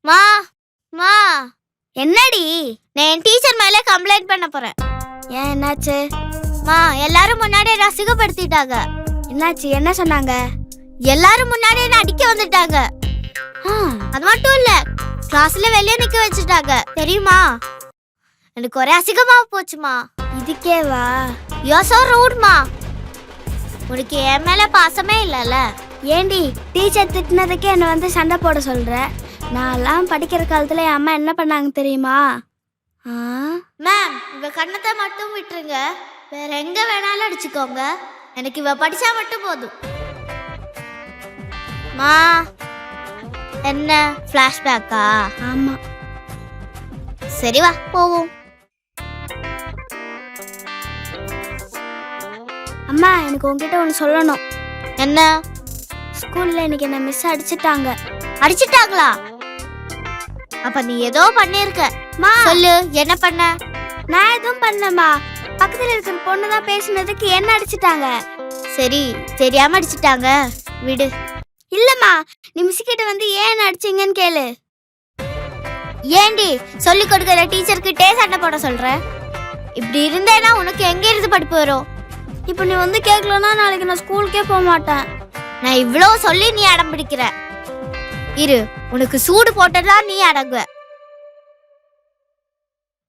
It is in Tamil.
மா மா என்னடி? நான் என் டீச்சர் மேல கம்ப்ளைண்ட் பண்ண போறேன். ஏன் என்னாச்சு? மா எல்லாரும் முன்னாடி என்ன அசிங்கப்படுத்திட்டாங்க. என்னாச்சு? என்ன சொன்னாங்க? எல்லாரும் முன்னாடி என்ன அடிக்க வந்துட்டாங்க. அது மட்டும் இல்ல, கிளாஸ்ல வெளியே நிக்க வச்சுட்டாங்க. தெரியுமா? எனக்கு ஒரே அசிங்கமா போச்சுமா. இதுக்கேவா? யூ ஆர் சோ ரூட் மா. உனக்கு என் மேல பாசமே இல்லல. ஏண்டி டீச்சர் திட்டினதுக்கு என்ன வந்து சண்டை போட சொல்ற? நான்லாம் படிக்கிற காலத்துல என் அம்மா என்ன பண்ணாங்க தெரியுமா? மேம், இவ கண்ணத்தை மட்டும் விட்டுருங்க. வேற எங்க வேணாலும் அடிச்சுக்கோங்க. எனக்கு இவ படிச்சா மட்டும் போதும். மா என்ன ஃபிளாஷ்பேக்கா? ஆமா. சரி வா போவோம். அம்மா, எனக்கு உன்கிட்ட ஒன்று சொல்லணும். என்ன? ஸ்கூல்ல இன்னைக்கு என்ன மிஸ் அடிச்சிட்டாங்க. அடிச்சிட்டாங்களா? அப்ப நீ ஏதோ பண்ணிருக்க. மா சொல்லு, என்ன பண்ண? நான் எதுவும் பண்ணமா. பக்கத்துல இருக்கிற பொண்ணு தான் பேசினதுக்கு என்ன அடிச்சிட்டாங்க. சரி, தெரியாம அடிச்சிட்டாங்க, விடு. இல்லம்மா, நீ மிஸ் கிட்ட வந்து ஏன் அடிச்சீங்கன்னு கேளு. ஏண்டி சொல்லி கொடுக்கற டீச்சர் கிட்டே சண்டை போட சொல்ற? இப்படி இருந்தேனா உனக்கு எங்க இருந்து படிப்பு வரும்? இப்போ நீ வந்து கேட்கலன்னா நாளைக்கு நான் ஸ்கூலுக்கே போக மாட்டேன். நான் இவ்வளவு சொல்லி நீ அடம் பிடிக்கிற. இரு, உனக்கு சூடு போட்டதா நீ அடங்குவ.